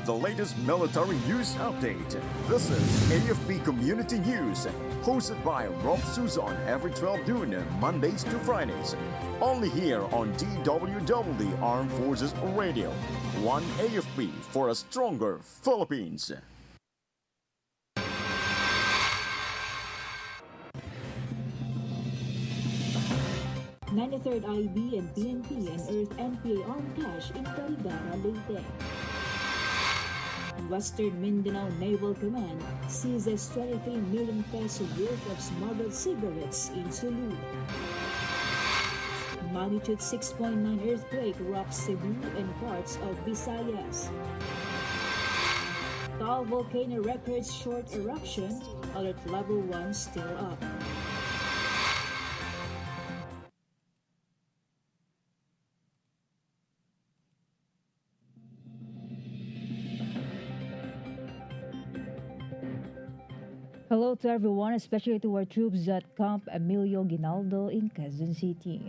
the latest military news update. This is AFP Community News, hosted by Rob Suzon every 12 noon, Mondays to Fridays. Only here on DWDD Armed Forces Radio. One AFP for a stronger Philippines. 93rd IB and PNP unearthed NPA armed cache in Carigara, Leyte. Western Mindanao Naval Command seizes 23 million peso worth of smuggled cigarettes in Sulu. Magnitude 6.9 earthquake rocks Cebu and parts of Visayas. Taal volcano records short eruption, alert level 1 still up. Hello to everyone, especially to our troops at Camp Emilio Ginaldo in Quezon City.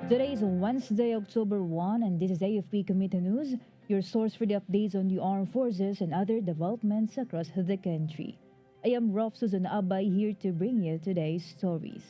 Today is Wednesday, October 1, and this is AFP Community News, your source for the updates on the armed forces and other developments across the country. I am Rolf Susan Abay here to bring you today's stories.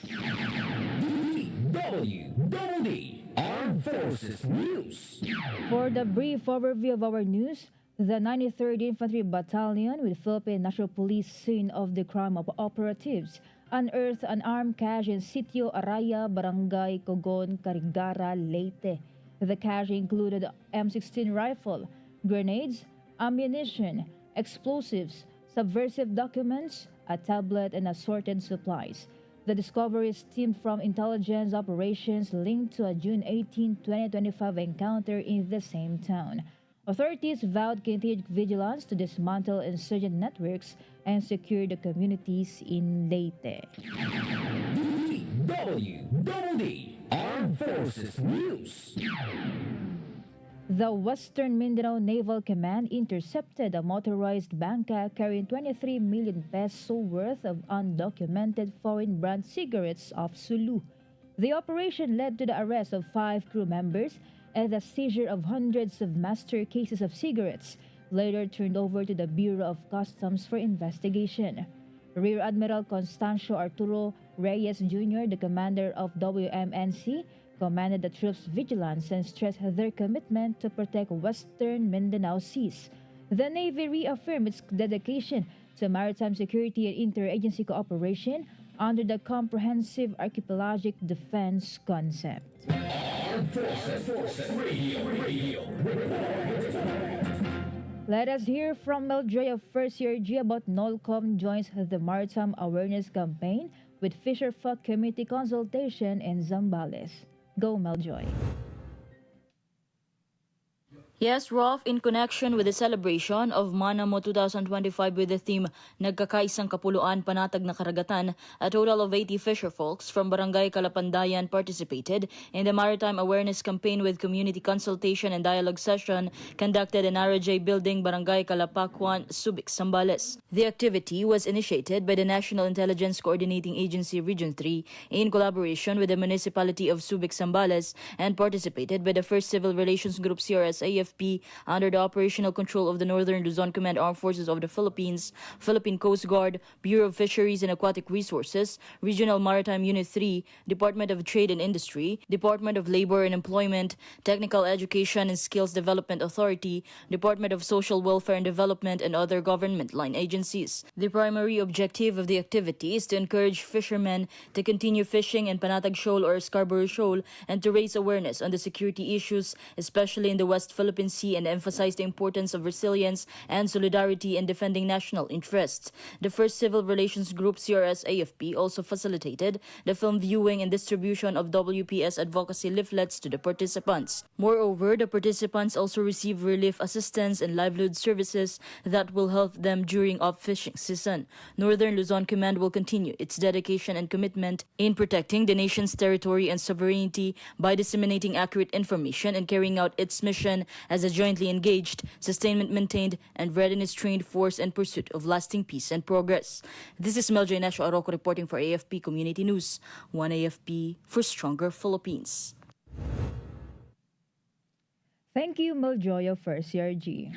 DWDD Armed Forces News. For the brief overview of our news, the 93rd Infantry Battalion with Philippine National Police scene of the crime of operatives unearthed an armed cache in Sitio Araya, Barangay Cogon, Carigara, Leyte. The cache included M16 rifle, grenades, ammunition, explosives, subversive documents, a tablet, and assorted supplies. The discovery stemmed from intelligence operations linked to a June 18, 2025 encounter in the same town. Authorities vowed continued vigilance to dismantle insurgent networks and secure the communities in Leyte. DWDD Armed Forces News. The Western Mindanao Naval Command intercepted a motorized bangka carrying 23 million peso worth of undocumented foreign brand cigarettes off Sulu. The operation led to the arrest of 5 crew members and the seizure of hundreds of master cases of cigarettes, later turned over to the Bureau of Customs for investigation. Rear Admiral Constancio Arturo Reyes Jr., the commander of WMNC, commanded the troops' vigilance and stressed their commitment to protect Western Mindanao seas. The Navy reaffirmed its dedication to maritime security and interagency cooperation under the Comprehensive Archipelagic Defense Concept. Armed Forces Radio. Let us hear from Meljoy of First Year G about NOLCOM joins the Maritime Awareness Campaign with Fisherfolk Community Consultation in Zambales. Go, Meljoy. Yes, Rolf, in connection with the celebration of Manamo 2025 with the theme Nagkakaisang Kapuluan Panatag na Karagatan, a total of 80 fisherfolks from Barangay Calapandayan participated in the Maritime Awareness Campaign with community consultation and dialogue session conducted in RJ Building, Barangay Calapacuan, Subic, Zambales. The activity was initiated by the National Intelligence Coordinating Agency Region 3 in collaboration with the Municipality of Subic, Zambales and participated by the 1st Civil Relations Group CRS AFP under the operational control of the Northern Luzon Command Armed Forces of the Philippines, Philippine Coast Guard, Bureau of Fisheries and Aquatic Resources, Regional Maritime Unit 3, Department of Trade and Industry, Department of Labor and Employment, Technical Education and Skills Development Authority, Department of Social Welfare and Development, and other government line agencies. The primary objective of the activity is to encourage fishermen to continue fishing in Panatag Shoal or Scarborough Shoal and to raise awareness on the security issues, especially in the West Philippine Sea, and emphasize the importance of resilience and solidarity in defending national interests. The 1st Civil Relations Group CRS AFP also facilitated the film viewing and distribution of WPS advocacy leaflets to the participants. Moreover, the participants also receive relief assistance and livelihood services that will help them during off-fishing season. Northern Luzon Command will continue its dedication and commitment in protecting the nation's territory and sovereignty by disseminating accurate information and carrying out its mission as a jointly engaged, sustainment maintained, and readiness trained force in pursuit of lasting peace and progress. This is Meljoy Nasho Arroco reporting for AFP Community News. One AFP for stronger Philippines. Thank you, Meljoy of First Year G.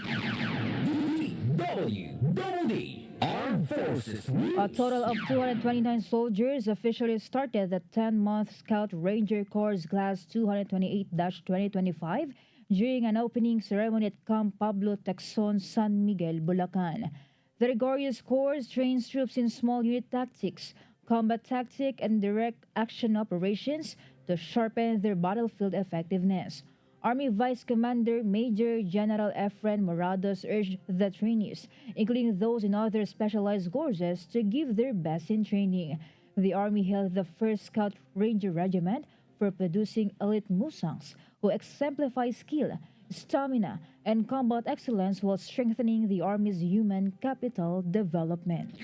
DWDD Armed Forces News. A total of 229 soldiers officially started the 10-month Scout Ranger Corps Class 228-2025 during an opening ceremony at Camp Pablo Texon, San Miguel, Bulacan. The rigorous course trains troops in small unit tactics, combat tactic, and direct action operations to sharpen their battlefield effectiveness. Army Vice Commander Major General Efren Morados urged the trainees, including those in other specialized courses, to give their best in training. The Army held the 1st Scout Ranger Regiment for producing elite Musangs who exemplify skill, stamina, and combat excellence while strengthening the Army's human capital development.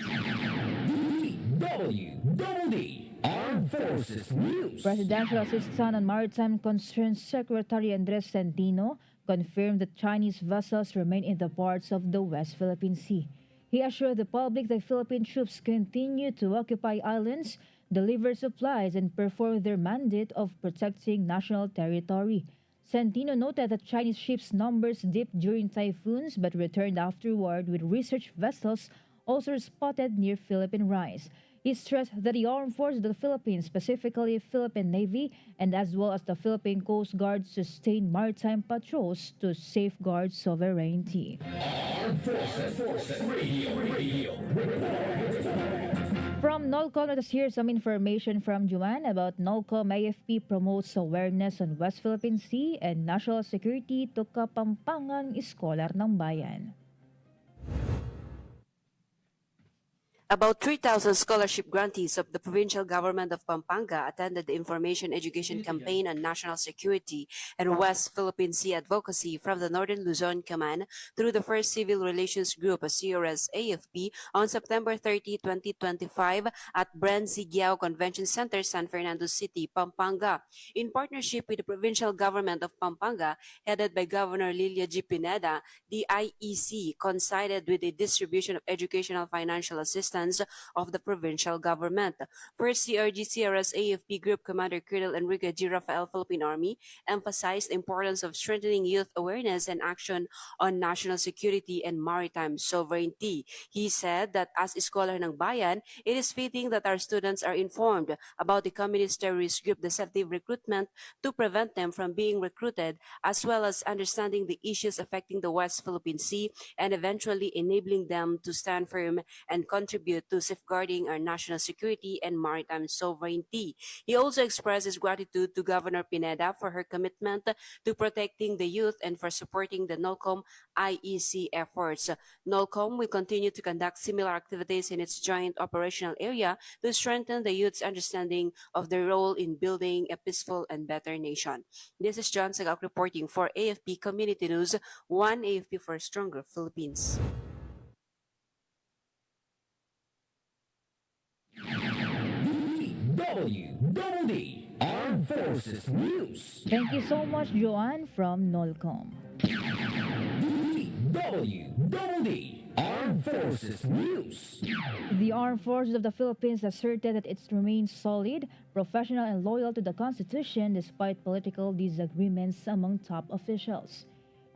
DWDD Armed Forces News. Presidential Assistant on Maritime Concerns Secretary Andres Centino confirmed that Chinese vessels remain in the parts of the West Philippine Sea. He assured the public that Philippine troops continue to occupy islands, deliver supplies, and perform their mandate of protecting national territory. Centino noted that Chinese ships' numbers dipped during typhoons but returned afterward, with research vessels also spotted near Philippine rise. He stressed that the Armed Forces of the Philippines, specifically Philippine Navy, and as well as the Philippine Coast Guard, sustain maritime patrols to safeguard sovereignty. Armed Forces Radio. From NOLCOM, let us hear some information from Juan about NOLCOM. AFP promotes awareness on West Philippine Sea and national security to Kapampangan Scholar ng Bayan. About 3,000 scholarship grantees of the provincial government of Pampanga attended the information education campaign on national security and West Philippine Sea advocacy from the Northern Luzon Command through the First Civil Relations Group, CRS AFP, on September 30, 2025 at Bren Zigiao Convention Center, San Fernando City, Pampanga. In partnership with the provincial government of Pampanga, headed by Governor Lilia G. Pineda, the IEC coincided with the distribution of educational financial assistance of the provincial government. First CRG-CRS AFP Group Commander Colonel Enrique G. Rafael, Philippine Army, emphasized the importance of strengthening youth awareness and action on national security and maritime sovereignty. He said that as Scholar ng Bayan, it is fitting that our students are informed about the communist terrorist group deceptive recruitment to prevent them from being recruited, as well as understanding the issues affecting the West Philippine Sea and eventually enabling them to stand firm and contribute to safeguarding our national security and maritime sovereignty. He also expressed his gratitude to Governor Pineda for her commitment to protecting the youth and for supporting the NOLCOM IEC efforts. NOLCOM will continue to conduct similar activities in its joint operational area to strengthen the youth's understanding of their role in building a peaceful and better nation. This is John Sagak reporting for AFP Community News, one AFP for a stronger Philippines. DWDD Armed Forces News. Thank you so much, Joanne from NOLCOM. DWDD Armed Forces News. The Armed Forces of the Philippines asserted that it remains solid, professional, and loyal to the Constitution despite political disagreements among top officials.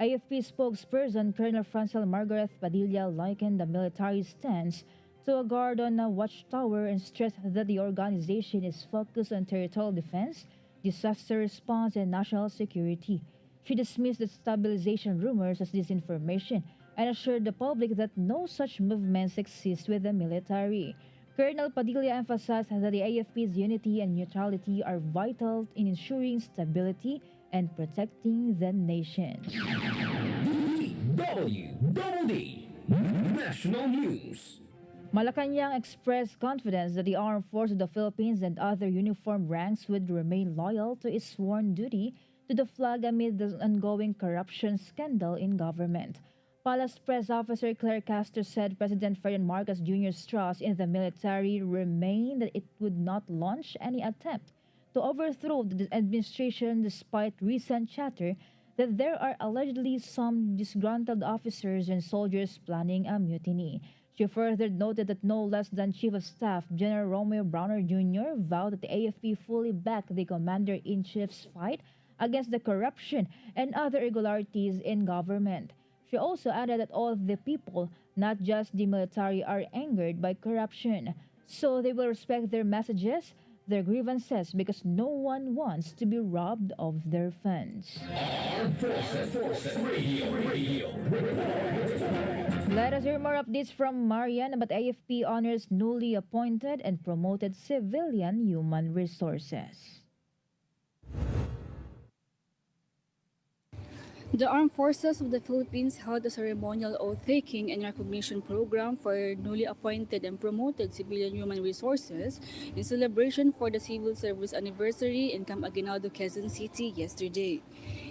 AFP spokesperson Colonel Francel Margaret Padilla likened the military stance to a guard on a watchtower and stressed that the organization is focused on territorial defense, disaster response, and national security. She dismissed the stabilization rumors as disinformation and assured the public that no such movements exist with the military. Colonel Padilla emphasized that the AFP's unity and neutrality are vital in ensuring stability and protecting the nation. DWDD National News. Malacanang expressed confidence that the Armed Forces of the Philippines and other uniformed ranks would remain loyal to its sworn duty to the flag amid the ongoing corruption scandal in government. Palace Press Officer Claire Castro said President Ferdinand Marcos Jr.'s trust in the military remained, that it would not launch any attempt to overthrow the administration despite recent chatter that there are allegedly some disgruntled officers and soldiers planning a mutiny. She further noted that no less than Chief of Staff General Romeo Browner Jr. vowed that the AFP fully backed the Commander-in-Chief's fight against the corruption and other irregularities in government. She also added that all the people, Not just the military are angered by corruption, so they will respect their messages, their grievances, because no one wants to be robbed of their funds. Armed Forces Radio. Let us hear more updates from Marian about AFP honors newly appointed and promoted civilian human resources. The Armed Forces of the Philippines held a ceremonial oath-taking and recognition program for newly appointed and promoted civilian human resources in celebration for the Civil Service Anniversary in Camp Aguinaldo, Quezon City yesterday.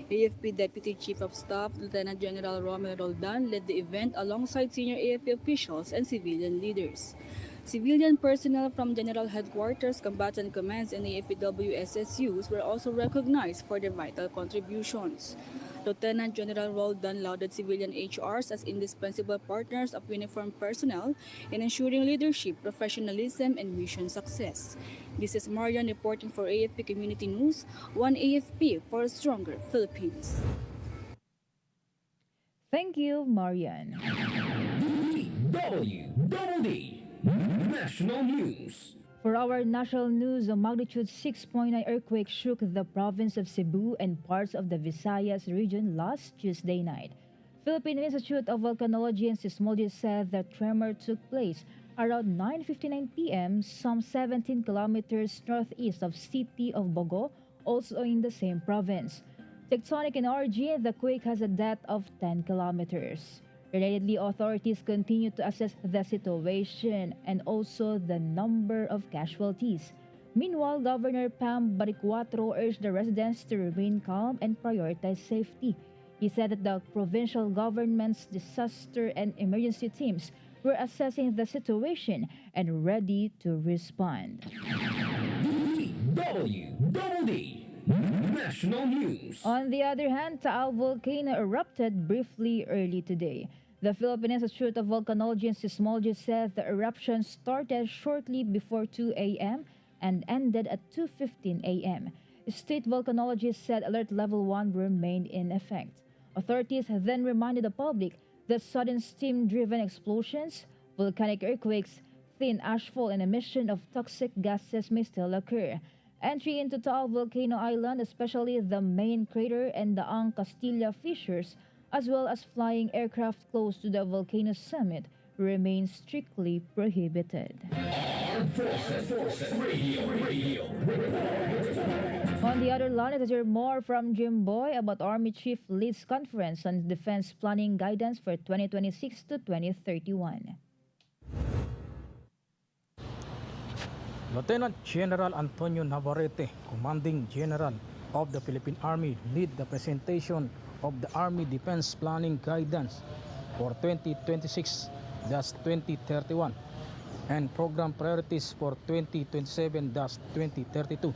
AFP Deputy Chief of Staff Lieutenant General Romel Roldan led the event alongside senior AFP officials and civilian leaders. Civilian personnel from General Headquarters, Combatant Commands, and AFPW-SSUs were also recognized for their vital contributions. Lieutenant General Roldan lauded civilian HRs as indispensable partners of uniformed personnel in ensuring leadership, professionalism, and mission success. This is Marian reporting for AFP Community News, One AFP for a Stronger Philippines. Thank you, Marian. DWDD National News. For our national news, a magnitude 6.9 earthquake shook the province of Cebu and parts of the Visayas region last Tuesday night. Philippine Institute of Volcanology and Seismology said the tremor took place around 9:59 p.m., some 17 kilometers northeast of city of Bogo, also in the same province. Tectonic in origin, the quake has a depth of 10 kilometers. Relatedly, authorities continue to assess the situation and also the number of casualties. Meanwhile, Governor Pam Baricuatro urged the residents to remain calm and prioritize safety. He said that the provincial government's disaster and emergency teams were assessing the situation and ready to respond. DWDD National News. On the other hand, Taal volcano erupted briefly early today. The Philippine Institute of Volcanology and Seismology said the eruption started shortly before 2 a.m. and ended at 2:15 a.m. State volcanologists said Alert Level 1 remained in effect. Authorities then reminded the public that sudden steam-driven explosions, volcanic earthquakes, thin ashfall, and emission of toxic gases may still occur. Entry into Taal Volcano Island, especially the main crater and the Ang Castilla fissures, as well as flying aircraft close to the volcano's summit, remain strictly prohibited. Armed Forces Radio. On the other line, let's hear more from Jim Boy about Army Chief Leads Conference on Defense Planning Guidance for 2026 to 2031. Lieutenant General Antonio Navarrete, Commanding General of the Philippine Army, led the presentation of the Army Defense Planning Guidance for 2026-2031 and Program Priorities for 2027-2032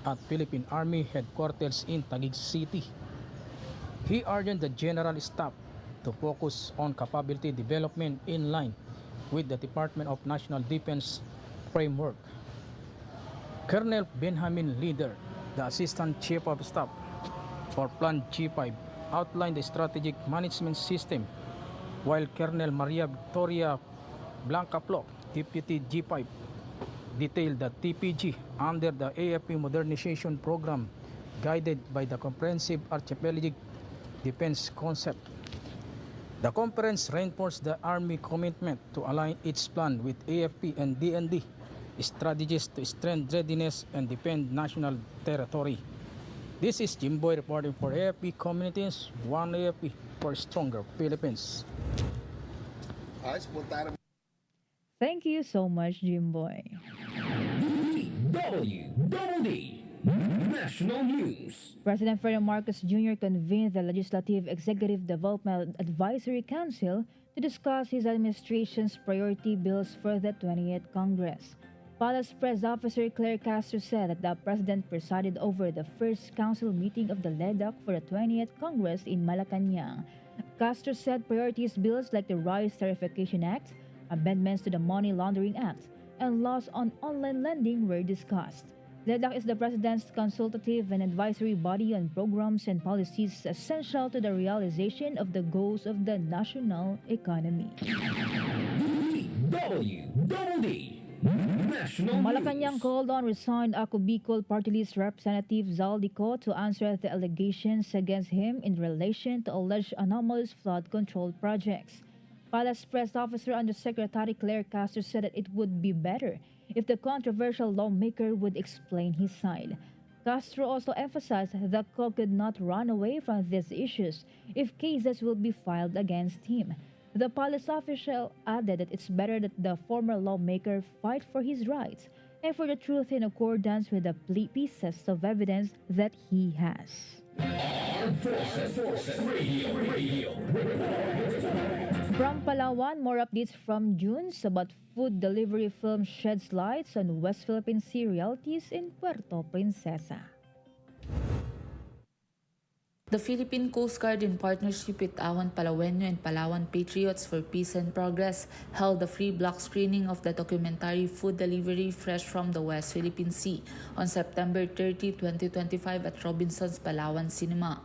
at Philippine Army Headquarters in Taguig City. He urged the General Staff to focus on capability development in line with the Department of National Defense framework. Colonel Benjamin Leader, the Assistant Chief of Staff for Plan G5, outlined the strategic management system, while Colonel Maria Victoria Blancafloc, Deputy G5, detailed the TPG under the AFP modernization program, guided by the comprehensive archipelagic defense concept. The conference reinforced the Army commitment to align its plan with AFP and DND strategies to strengthen readiness and defend national territory. This is Jim Boy reporting for AFP Communities, One AFP for Stronger Philippines. Thank you so much, Jim Boy. DWDD National News. President Ferdinand Marcos Jr. convened the Legislative Executive Development Advisory Council to discuss his administration's priority bills for the 20th Congress. Palace Press Officer Claire Castro said that the President presided over the first council meeting of the LEDAC for the 20th Congress in Malacanang. Castro said priorities bills like the Rice Tariffication Act, amendments to the Money Laundering Act, and laws on online lending were discussed. LEDAC is the President's consultative and advisory body on programs and policies essential to the realization of the goals of the national economy. DWDD National Malacanang News. called on resigned Ako Bicol Party List Representative Zaldico to answer the allegations against him in relation to alleged anomalous flood control projects. Palace Press Officer Undersecretary Claire Castro said that it would be better if the controversial lawmaker would explain his side. Castro also emphasized that Co could not run away from these issues if cases will be filed against him. The palace official added that it's better that the former lawmaker fight for his rights and for the truth in accordance with the pieces of evidence that he has. Armed Forces Radio. From Palawan, more updates from Junes about food delivery film sheds lights on West Philippine Sea realities in Puerto Princesa. The Philippine Coast Guard, in partnership with Awan Palawenyo and Palawan Patriots for Peace and Progress, held a free block screening of the documentary Food Delivery Fresh from the West Philippine Sea on September 30, 2025 at Robinson's Palawan Cinema.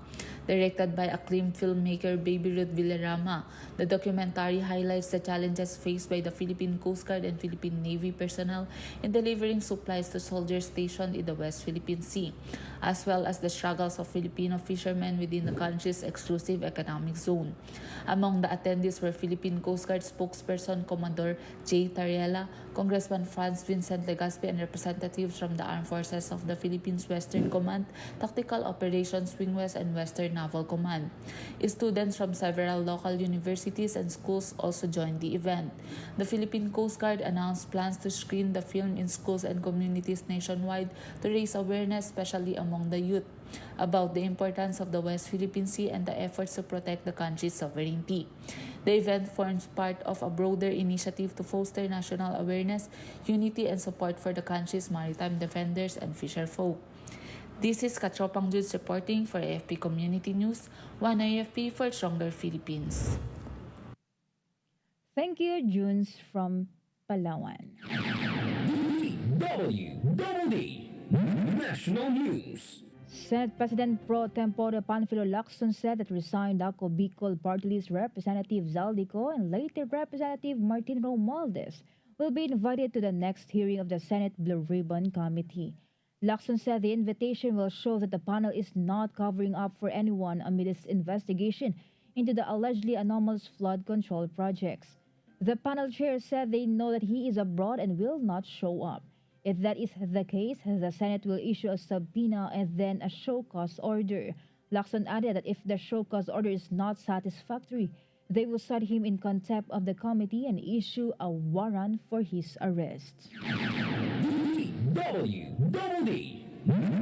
Directed by acclaimed filmmaker Baby Ruth Villarama, the documentary highlights the challenges faced by the Philippine Coast Guard and Philippine Navy personnel in delivering supplies to soldiers stationed in the West Philippine Sea, as well as the struggles of Filipino fishermen within the country's exclusive economic zone. Among the attendees were Philippine Coast Guard spokesperson Commodore J. Tariela, Congressman Franz Vincent Legaspi, and representatives from the Armed Forces of the Philippines Western Command, Tactical Operations Wing West, and Western Naval Command. Students from several local universities and schools also joined the event. The Philippine Coast Guard announced plans to screen the film in schools and communities nationwide to raise awareness, especially among the youth, about the importance of the West Philippine Sea and the efforts to protect the country's sovereignty. The event forms part of a broader initiative to foster national awareness, unity, and support for the country's maritime defenders and fisherfolk. This is Katropang Judes reporting for AFP Community News, One AFP for Stronger Philippines. Thank you, Junes from Palawan. DWDD National News. Senate President Pro Tempore Panfilo Lacson said that resigned Ako Bicol Party List Representative Zaldico and later Representative Martin Romualdez will be invited to the next hearing of the Senate Blue Ribbon Committee. Lacson said the invitation will show that the panel is not covering up for anyone amid its investigation into the allegedly anomalous flood control projects. The panel chair said they know that he is abroad and will not show up. If that is the case, the Senate will issue a subpoena and then a show cause order. Lacson added that if the show cause order is not satisfactory, they will cite him in contempt of the committee and issue a warrant for his arrest. DWDD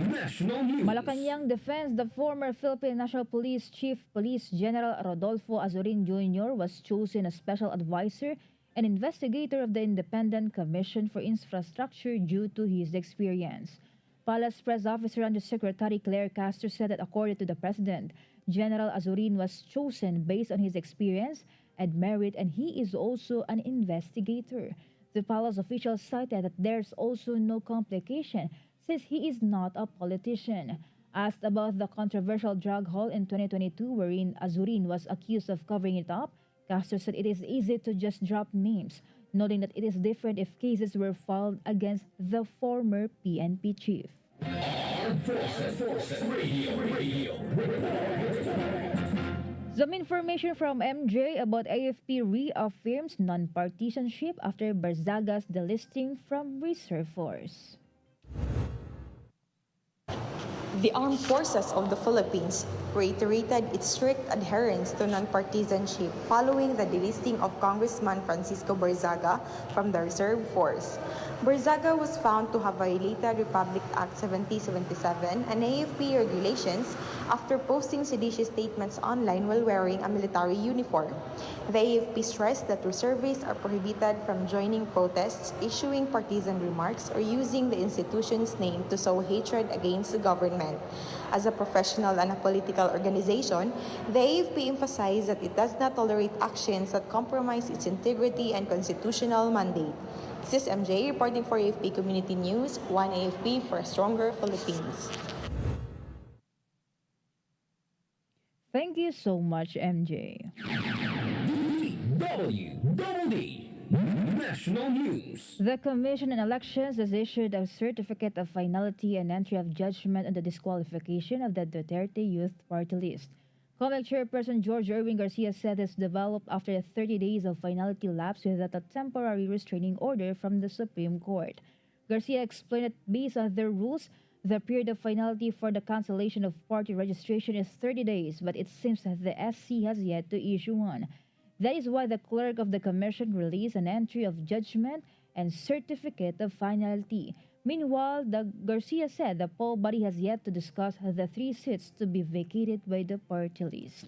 National News. Malacanang defends the former Philippine National Police Chief Police General Rodolfo Azurin Jr. was chosen as special advisor and investigator of the Independent Commission for Infrastructure due to his experience. Palace Press Officer Undersecretary Claire Castro said that according to the President, General Azurin was chosen based on his experience and merit, and he is also an investigator. The palace official cited that there's also no complication since he is not a politician. Asked about the controversial drug haul in 2022 wherein Azurin was accused of covering it up, Castro said it is easy to just drop names, noting that it is different if cases were filed against the former PNP chief. Armed Forces Radio. Some information from MJ about AFP reaffirms non-partisanship after Barzaga's delisting from Reserve Force. The Armed Forces of the Philippines reiterated its strict adherence to non-partisanship following the delisting of Congressman Francisco Barzaga from the Reserve Force. Barzaga was found to have violated Republic Act 7077 and AFP regulations after posting seditious statements online while wearing a military uniform. The AFP stressed that reservists are prohibited from joining protests, issuing partisan remarks, or using the institution's name to sow hatred against the government. As a professional and a political organization, the AFP emphasized that it does not tolerate actions that compromise its integrity and constitutional mandate. This is MJ reporting for AFP Community News, one AFP for a stronger Philippines. Thank you so much, MJ. DWDD National News. The Commission on Elections has issued a certificate of finality and entry of judgment on the disqualification of the Duterte Youth Party list. COMEC Chairperson George Irving Garcia said this developed after 30 days of finality lapse without a temporary restraining order from the Supreme Court. Garcia explained that based on their rules, the period of finality for the cancellation of party registration is 30 days, but it seems that the SC has yet to issue one. That is why the clerk of the commission released an entry of judgment and certificate of finality. Meanwhile, Garcia said the poll body has yet to discuss the 3 seats to be vacated by the party list.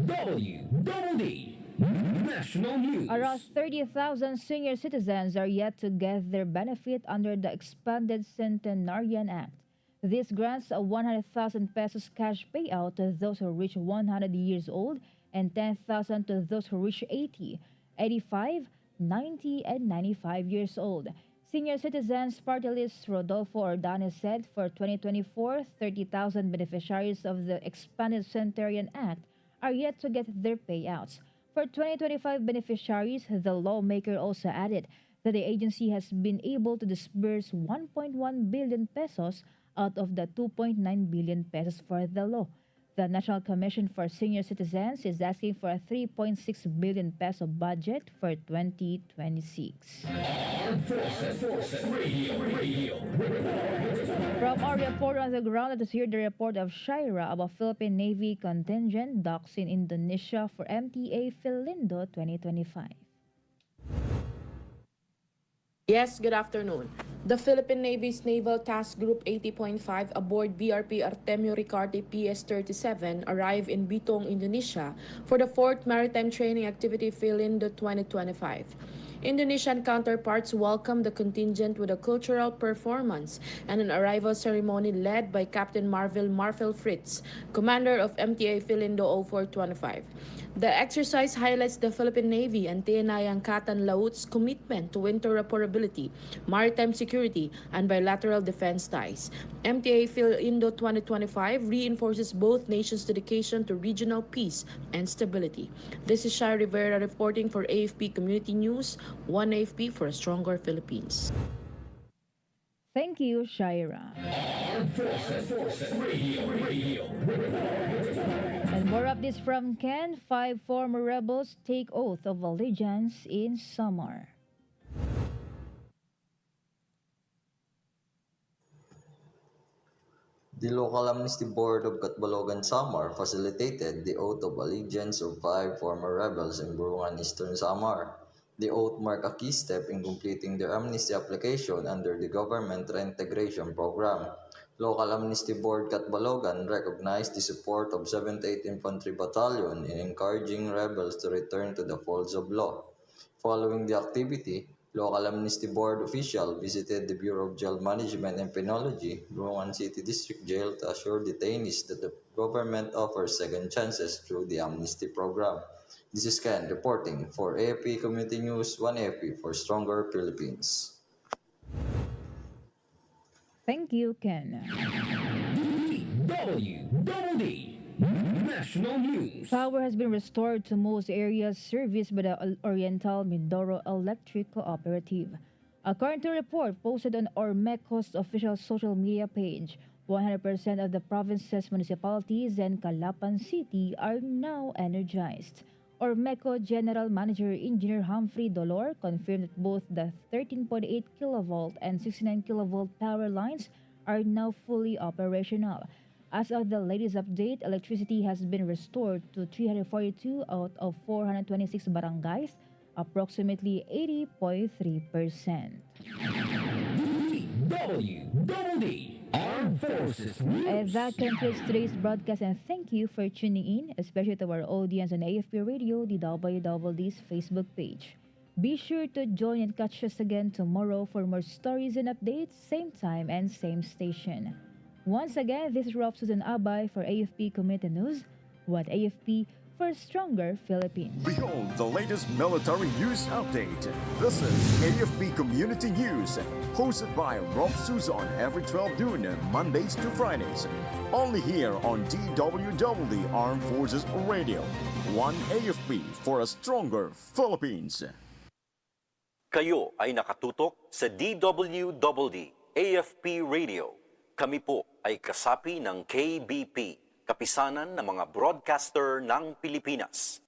DWDD National News. Around 30,000 senior citizens are yet to get their benefit under the expanded Centenarian Act. This grants a 100,000 pesos cash payout to those who reach 100 years old and 10,000 to those who reach 80, 85, 90, and 95 years old. Senior Citizens Party List Rodolfo Ordanes said for 2024, 30,000 beneficiaries of the expanded Centenarian Act are yet to get their payouts. For 2025 beneficiaries, the lawmaker also added that the agency has been able to disburse 1.1 billion pesos out of the 2.9 billion pesos for the law. The National Commission for Senior Citizens is asking for a 3.6 billion peso budget for 2026. Radio. From our reporter on the ground, let us hear the report of Shaira about Philippine Navy contingent docks in Indonesia for MTA Philindo 2025. Yes, good afternoon. The Philippine Navy's Naval Task Group 80.5 aboard BRP Artemio Ricarte PS-37 arrived in Bitong, Indonesia for the 4th Maritime Training Activity Philindo 2025. Indonesian counterparts welcomed the contingent with a cultural performance and an arrival ceremony led by Captain Marvel Fritz, commander of MTA Philindo 0425. The exercise highlights the Philippine Navy and TNI Angkatan Laut's commitment to interoperability, maritime security, and bilateral defense ties. MTA Philindo 2025 reinforces both nations' dedication to regional peace and stability. This is Shai Rivera reporting for AFP Community News, one AFP for a stronger Philippines. Thank you, Shaira. Radio. And more updates from Ken. 5 former rebels take oath of allegiance in Samar. The local amnesty board of Catbalogan Samar facilitated the oath of allegiance of 5 former rebels in Burungan Eastern Samar. The oath marked a key step in completing their amnesty application under the government reintegration program. Local Amnesty Board Catbalogan recognized the support of 78th Infantry Battalion in encouraging rebels to return to the folds of law. Following the activity, Local Amnesty Board official visited the Bureau of Jail Management and Penology, Burungan City District Jail, to assure detainees that the government offers second chances through the amnesty program. This is Ken reporting for AFP Community News, 1 AFP for Stronger Philippines. Thank you, Ken. DWDD National News. Power has been restored to most areas serviced by the Oriental Mindoro Electric Cooperative. According to a report posted on Ormeco's official social media page, 100% of the province's municipalities and Calapan City are now energized. Ormeco General Manager Engineer Humphrey Dolor confirmed that both the 13.8 kilovolt and 69 kilovolt power lines are now fully operational. As of the latest update, electricity has been restored to 342 out of 426 barangays, approximately 80.3%. DWDD Armed Forces News. That concludes today's broadcast, and thank you for tuning in, especially to our audience on AFP Radio, the DWDD's Facebook page. Be sure to join and catch us again tomorrow for more stories and updates, same time and same station. Once again, this is Rob Susan Abay for AFP Community News, what AFP for a stronger Philippines. Behold the latest military news update. This is AFP Community News, hosted by Rob Suzon every 12 noon, Mondays to Fridays. Only here on DWDD Armed Forces Radio. One AFP for a stronger Philippines. Kayo ay nakatutok sa DWDD AFP Radio. Kami po ay kasapi ng KBP, Kapisanan ng mga Broadcaster ng Pilipinas.